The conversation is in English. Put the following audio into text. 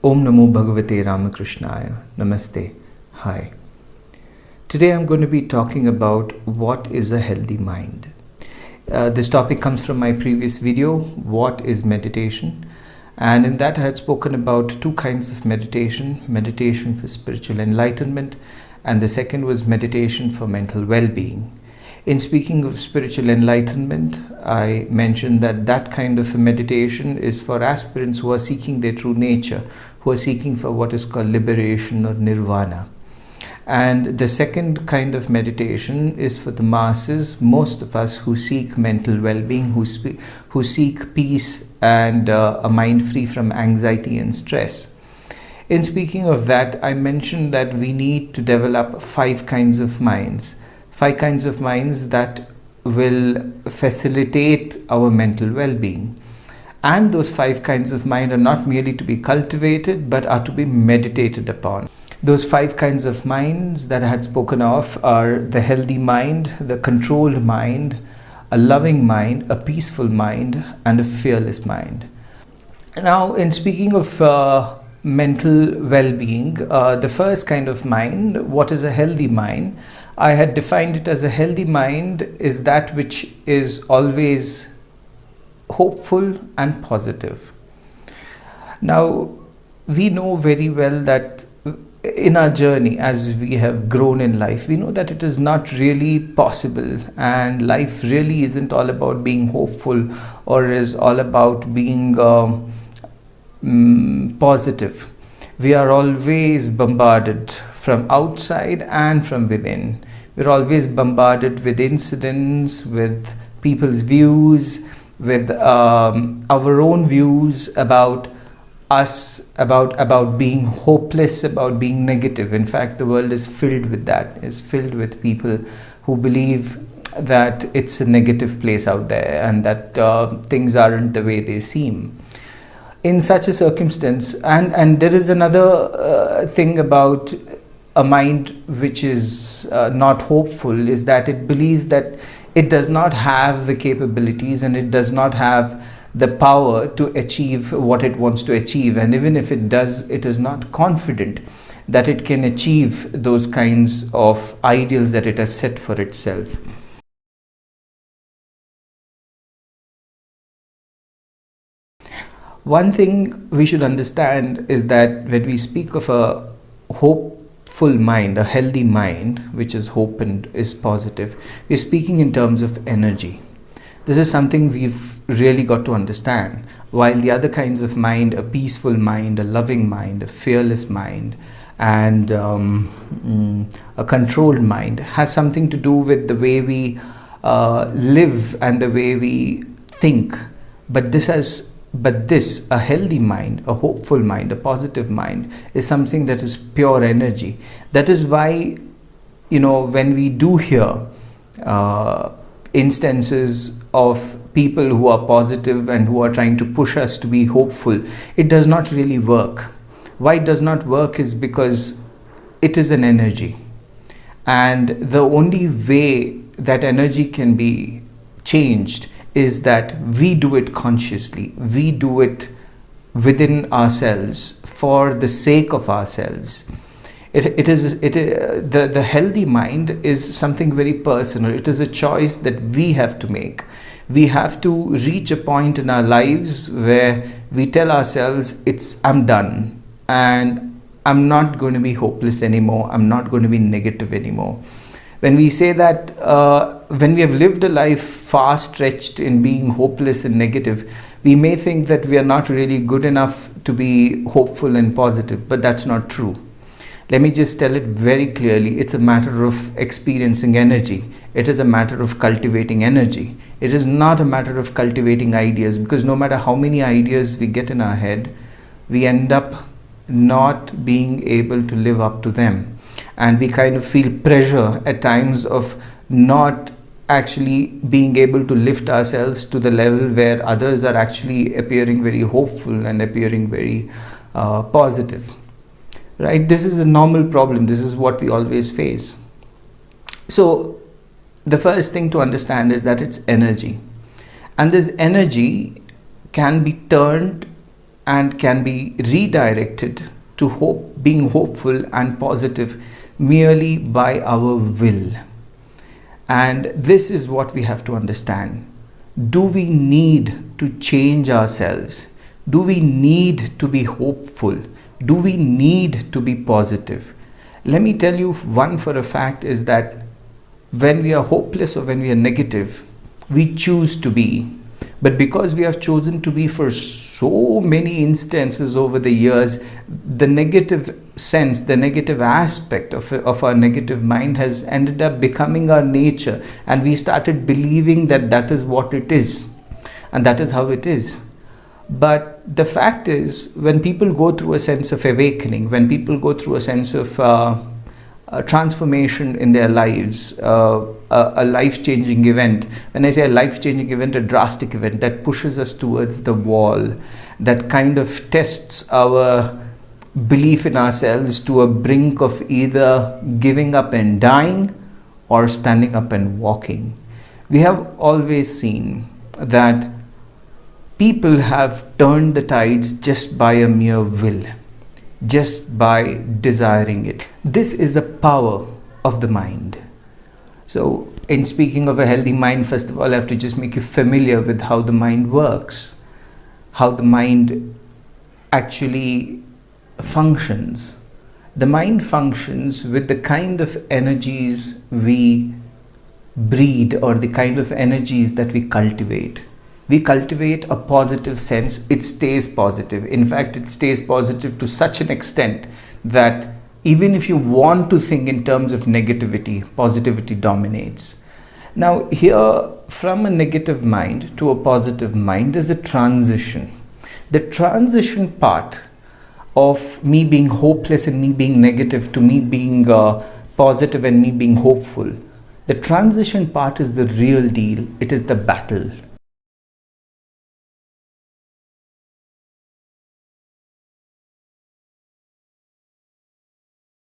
Om Namo Bhagavate Ramakrishnaya. Namaste. Hi. Today I'm going to be talking about what is a healthy mind. This topic comes from my previous video, What is Meditation? And in that I had spoken about two kinds of meditation, meditation for spiritual enlightenment, and the second was meditation for mental well-being. In speaking of spiritual enlightenment, I mentioned that that kind of a meditation is for aspirants who are seeking their true nature, who are seeking for what is called liberation or nirvana. And the second kind of meditation is for the masses, most of us who seek mental well-being, who seek peace and a mind free from anxiety and stress. In speaking of that, I mentioned that we need to develop 5 kinds of minds. 5 kinds of minds that will facilitate our mental well-being. And those 5 kinds of mind are not merely to be cultivated, but are to be meditated upon. Those 5 kinds of minds that I had spoken of are the healthy mind, the controlled mind, a loving mind, a peaceful mind, and a fearless mind. Now, in speaking of mental well-being, the first kind of mind, what is a healthy mind? I had defined it as a healthy mind is that which is always hopeful and positive. Now, we know very well that in our journey, as we have grown in life, we know that it is not really possible, and life really isn't all about being hopeful or is all about being positive. We are always bombarded from outside and from within. We're always bombarded with incidents, with people's views, with our own views about us, about being hopeless, about being negative. In fact, the world is filled with that, is filled with people who believe that it's a negative place out there and that things aren't the way they seem. In such a circumstance, and there is another thing about a mind which is not hopeful, is that it believes that it does not have the capabilities and it does not have the power to achieve what it wants to achieve, and even if it does, it is not confident that it can achieve those kinds of ideals that it has set for itself. One thing we should understand is that when we speak of a hopeful mind, a healthy mind, which is hope and is positive, we're speaking in terms of energy. This is something we've really got to understand. While the other kinds of mind, a peaceful mind, a loving mind, a fearless mind, and a controlled mind, has something to do with the way we live and the way we think. But a healthy mind, a hopeful mind, a positive mind, is something that is pure energy. That is why, when we do hear instances of people who are positive and who are trying to push us to be hopeful, it does not really work. Why it does not work is because it is an energy, and the only way that energy can be changed is that we do it consciously. We do it within ourselves for the sake of ourselves. The healthy mind is something very personal. It is a choice that we have to make. We have to reach a point in our lives where we tell ourselves, I'm done, and I'm not going to be hopeless anymore. I'm not going to be negative anymore. When we say that, when we have lived a life far stretched in being hopeless and negative, we may think that we are not really good enough to be hopeful and positive, but that's not true. Let me just tell it very clearly. It's a matter of experiencing energy. It is a matter of cultivating energy. It is not a matter of cultivating ideas, because no matter how many ideas we get in our head, we end up not being able to live up to them. And we kind of feel pressure at times of not actually being able to lift ourselves to the level where others are actually appearing very hopeful and appearing very positive. Right? This is a normal problem. This is what we always face. So the first thing to understand is that it's energy. And this energy can be turned and can be redirected to being hopeful and positive merely by our will. And this is what we have to understand. Do we need to change ourselves? Do we need to be hopeful? Do we need to be positive? Let me tell you one for a fact is that when we are hopeless or when we are negative, we choose to be. But because we have chosen to be for so many instances over the years, the negative sense, the negative aspect of our negative mind has ended up becoming our nature, and we started believing that that is what it is and that is how it is. But the fact is, when people go through a sense of awakening, when people go through a sense of a transformation in their lives, a life-changing event. When I say a life-changing event, a drastic event that pushes us towards the wall, that kind of tests our belief in ourselves to a brink of either giving up and dying or standing up and walking. We have always seen that people have turned the tides just by a mere will, just by desiring it. This is the power of the mind. So in speaking of a healthy mind, first of all, I have to just make you familiar with how the mind works, how the mind actually functions. The mind functions with the kind of energies we breed or the kind of energies that we cultivate. We cultivate a positive sense, it stays positive. In fact, it stays positive to such an extent that even if you want to think in terms of negativity, positivity dominates. Now here, from a negative mind to a positive mind, there's a transition. The transition part of me being hopeless and me being negative to me being positive and me being hopeful, the transition part is the real deal. It is the battle.